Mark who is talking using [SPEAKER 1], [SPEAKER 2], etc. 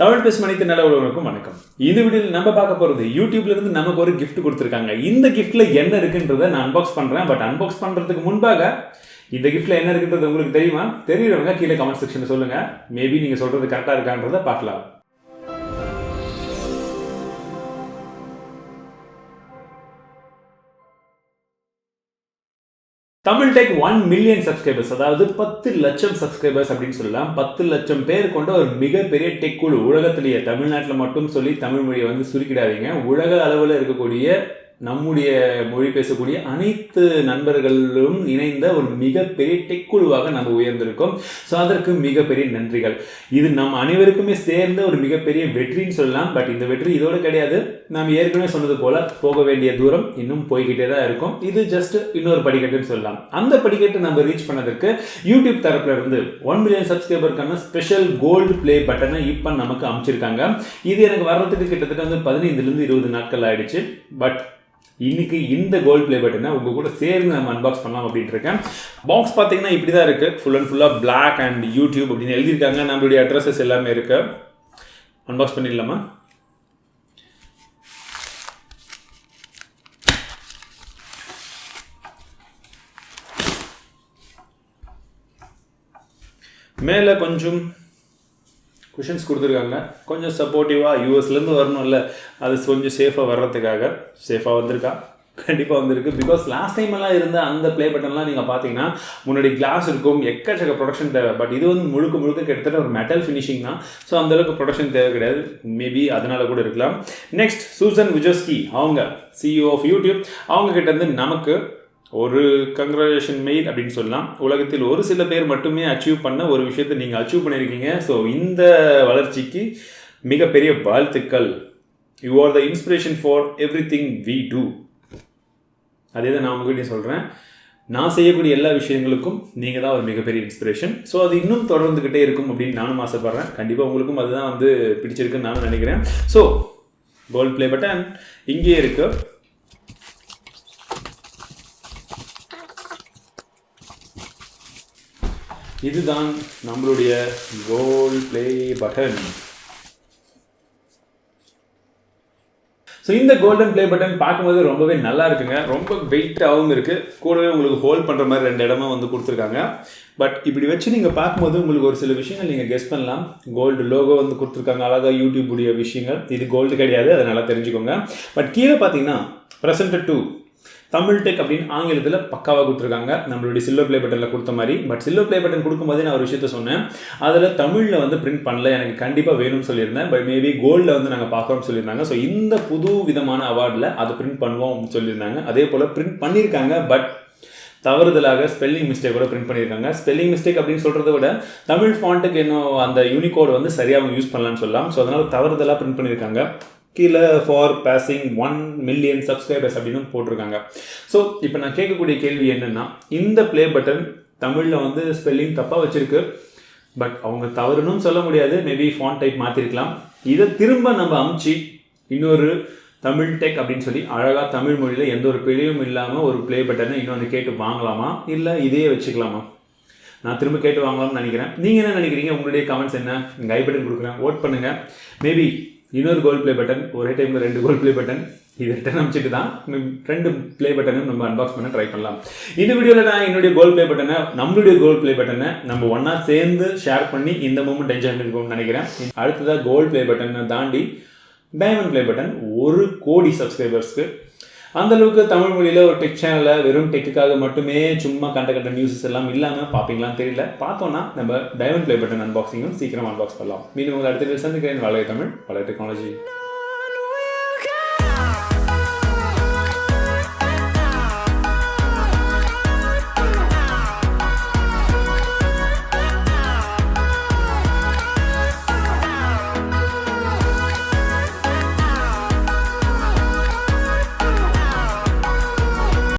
[SPEAKER 1] தமிழ் பேசும் அனைத்து நல்ல உறவுகளுக்கும் வணக்கம். இந்த வீடியோவில் நம்ம பார்க்க போகிறது யூடியூப்ல இருந்து நமக்கு ஒரு கிஃப்ட் கொடுத்துருக்காங்க. இந்த கிஃப்ட்ல என்ன இருக்குன்றதை நான் அன்பாக்ஸ் பண்ணுறேன். பட் அன்பாக்ஸ் பண்ணுறதுக்கு முன்பாக இந்த கிஃப்ட்ல என்ன இருக்குன்றது உங்களுக்கு தெரியுமா? தெரியுறவங்க கீழே கமெண்ட் செக்ஷனில் சொல்லுங்கள். மேபி நீங்கள் சொல்கிறது கரெக்டாக இருக்கான்றதை பார்க்கலாம். தமிழ் டெக் 1 மில்லியன் சப்ஸ்கிரைபர்ஸ், அதாவது 10 லட்சம் சப்ஸ்கிரைபர்ஸ் அப்படின்னு சொல்லலாம். 10 லட்சம் பேர் கொண்ட ஒரு மிகப்பெரிய டெக் குழு. உலகத்திலேயே தமிழ்நாட்டில் மட்டும் சொல்லி தமிழ் மொழியை வந்து சுருக்கிடாதீங்க. உலக அளவில் இருக்கக்கூடிய நம்முடைய மொழி பேசக்கூடிய அனைத்து நண்பர்களும் இணைந்த ஒரு மிகப்பெரிய டெக் குழுவாக நம்ம உயர்ந்திருக்கோம். ஸோ அதற்கு மிகப்பெரிய நன்றிகள். இது நம் அனைவருக்குமே சேர்ந்த ஒரு மிகப்பெரிய வெற்றின்னு சொல்லலாம். பட் இந்த வெற்றி இதோடு கிடையாது. நாம் ஏற்கனவே சொன்னது போல போக வேண்டிய தூரம் இன்னும் போய்கிட்டே தான் இருக்கும். இது ஜஸ்ட் இன்னொரு படிக்கட்டுன்னு சொல்லலாம். அந்த படிக்கட்டு நம்ம ரீச் பண்ணதற்கு யூடியூப் தரப்புல இருந்து 1 மில்லியன் சப்ஸ்கிரைபருக்கான ஸ்பெஷல் கோல்டு பிளே பட்டனை இப்போ நமக்கு அமைச்சிருக்காங்க. இது எனக்கு வர்றதுக்கு கிட்டத்தட்ட வந்து 15 to 20 நாட்கள் ஆயிடுச்சு. பட் இன்னைக்கு இந்த கோல்டு பிளே பட்டனை உங்க கூட சேர்ந்து நம்ம அன்பாக்ஸ் பண்ணலாம் அப்படின்ட்டு இருக்கேன். பாக்ஸ் பார்த்தீங்கன்னா இப்படி தான் இருக்கு. ஃபுல் அண்ட் ஃபுல்லாக பிளாக் அண்ட் யூடியூப் அப்படின்னு எழுதியிருக்காங்க. நம்மளுடைய அட்ரஸஸ் எல்லாமே இருக்கு. அன்பாக்ஸ் பண்ணிடலாமா? மேலே கொஞ்சம் குஷன்ஸ் கொடுத்துருக்காங்க. கொஞ்சம் சப்போர்ட்டிவாக யூஎஸ்லேருந்து வரணும்ல, அது கொஞ்சம் சேஃபாக வர்றதுக்காக. சேஃபாக வந்திருக்கா? கண்டிப்பாக வந்திருக்கு. பிகாஸ் லாஸ்ட் டைம் எல்லாம் இருந்த அந்த ப்ளே பட்டன்லாம் நீங்கள் பார்த்தீங்கன்னா முன்னாடி கிளாஸ் இருக்கும், எக்கச்சக்க ப்ரொடக்ஷன் தேவை. பட் இது வந்து முழுக்க கிட்டத்தட்ட ஒரு மெட்டல் ஃபினிஷிங் தான். ஸோ அந்தளவுக்கு ப்ரொடக்ஷன் தேவை கிடையாது. மேபி அதனால கூட இருக்கலாம். நெக்ஸ்ட் சூசன் விஜோஸ்கி, அவங்க CEO ஆஃப் யூடியூப், அவங்க கிட்டேருந்து நமக்கு ஒரு கங்க்ராச்சுலேஷன் மெயில் அப்படின்னு சொல்லலாம். உலகத்தில் ஒரு சில பேர் மட்டுமே அச்சீவ் பண்ண ஒரு விஷயத்தை நீங்கள் அச்சீவ் பண்ணியிருக்கீங்க. ஸோ இந்த வளர்ச்சிக்கு மிகப்பெரிய வாழ்த்துக்கள். You are the inspiration for everything we do. அதே தான் நான் உங்ககிட்ட சொல்கிறேன். நான் செய்யக்கூடிய எல்லா விஷயங்களுக்கும் நீங்கள் தான் ஒரு மிகப்பெரிய இன்ஸ்பிரேஷன். ஸோ அது இன்னும் தொடர்ந்துக்கிட்டே இருக்கும் அப்படின்னு நானும் ஆசைப்பட்றேன். கண்டிப்பாக உங்களுக்கும் அதுதான் வந்து பிடிச்சிருக்குன்னு நானும் நினைக்கிறேன். ஸோ கோல்ட் ப்ளே பட்டன் இங்கேயே இருக்குது. இதுதான் நம்மளுடைய கோல்ட் ப்ளே பட்டன். ஸோ இந்த கோல்டன் ப்ளே பட்டன் பார்க்கும்போது ரொம்பவே நல்லா இருக்குங்க. ரொம்ப வெயிட்டாகவும் இருக்குது. கூடவே உங்களுக்கு ஹோல்ட் பண்ணுற மாதிரி 2 இடமா வந்து கொடுத்துருக்காங்க. பட் இப்படி வச்சு நீங்கள் பார்க்கும்போது உங்களுக்கு ஒரு சில விஷயங்கள் நீங்கள் கெஸ் பண்ணலாம். கோல்டு லோகோ வந்து கொடுத்துருக்காங்க, அழகாக யூடியூப் உடைய விஷயங்கள். இது கோல்டு கிடையாது, அதை நல்லா தெரிஞ்சுக்கோங்க. பட் கீழே பார்த்தீங்கன்னா ப்ரெசென்டட் டு தமிழ் டெக் அப்படின்னு ஆங்கிலத்தில் பக்காவாக கொடுத்துருக்காங்க, நம்மளுடைய சில்வர் ப்ளே பட்டனில் கொடுத்த மாதிரி. பட் சில்வர் ப்ளே பட்டன் கொடுக்கும்போது நான் ஒரு விஷயத்த சொன்னேன், அதில் தமிழில் வந்து பிரிண்ட் பண்ணல, எனக்கு கண்டிப்பாக வேணும்னு சொல்லியிருந்தேன். பட் மேபி கோல்டில் வந்து நாங்கள் பார்க்குறோம்னு சொல்லியிருந்தாங்க. ஸோ இந்த புது விதமான அவார்டில் அதை பிரிண்ட் பண்ணுவோம் சொல்லியிருந்தாங்க. அதே போல் பிரிண்ட் பண்ணியிருக்காங்க. பட் தவறுதலாக ஸ்பெல்லிங் மிஸ்டேக்கோட பிரிண்ட் பண்ணியிருக்காங்க. ஸ்பெல்லிங் மிஸ்டேக் அப்படின்னு சொல்கிறத விட தமிழ் ஃபாண்ட்டுக்கு இன்னும் அந்த யூனிகோடு வந்து சரியாக யூஸ் பண்ணலான்னு சொல்லலாம். ஸோ அதனால் தவறுதலாக பிரிண்ட் பண்ணியிருக்காங்க. கீழே ஃபார் பாசிங் 1 மில்லியன் சப்ஸ்கிரைபர்ஸ் அப்படின்னு போட்டிருக்காங்க. ஸோ இப்போ நான் கேட்கக்கூடிய கேள்வி என்னென்னா, இந்த ப்ளே பட்டன் தமிழில் வந்து ஸ்பெல்லிங் தப்பாக வச்சுருக்கு. பட் அவங்க தவறுன்னு சொல்ல முடியாது. மேபி ஃபாண்ட் டைப் மாற்றிருக்கலாம். இதை திரும்ப நம்ம அமுச்சு இன்னொரு தமிழ் டெக் அப்படின்னு சொல்லி அழகாக தமிழ் மொழியில் எந்த ஒரு பிழையும் இல்லாமல் ஒரு ப்ளே பட்டனை இன்னொன்று கேட்டு வாங்கலாமா, இல்லை இதே வச்சுக்கலாமா? நான் திரும்ப கேட்டு வாங்கலாம்னு நினைக்கிறேன். நீங்கள் என்ன நினைக்கிறீங்க? உங்களுடைய கமெண்ட்ஸ் என்ன? நீங்கள் ஐ பட்டன் கொடுக்குறேன், ஓட் பண்ணுங்கள். மேபி இன்னொரு கோல்ட் ப்ளே பட்டன், ஒரே டைமில் 2 கோல்ட் ப்ளே பட்டன், இது ரிட்டர்ன் அமைச்சிட்டு தான் 2 ப்ளே பட்டனும் நம்ம அன்பாக்ஸ் பண்ண ட்ரை பண்ணலாம். இந்த வீடியோவில் நான் என்னுடைய கோல்ட் ப்ளே பட்டனை, நம்மளுடைய கோல்ட் ப்ளே பட்டனை நம்ம ஒன்றா சேர்ந்து ஷேர் பண்ணி இந்த மூமெண்ட் என்ஜாய் பண்ணிருக்கோம்னு நினைக்கிறேன். அடுத்ததாக கோல்ட் ப்ளே பட்டனை தாண்டி டைமண்ட் ப்ளே பட்டன் 1 கோடி சப்ஸ்கிரைபர்ஸ்க்கு. அந்தளவுக்கு தமிழ் மொழியில் ஒரு டெக் சேனலில் வெறும் டெக்குக்காக மட்டுமே சும்மா கண்ட நியூஸஸ் எல்லாம் இல்லாமல் பார்ப்பீங்களான்னு தெரியல. பார்த்தோன்னா நம்ம டைமண்ட் ப்ளே பட்டன் அன்பாக்சிங்கும் சீக்கிரம் அன்பாக்ஸ் பண்ணலாம். மீண்டும் உங்கள் அடுத்த சந்திக்கிறேன். வளர தமிழ், வளர டெக்னாலஜி.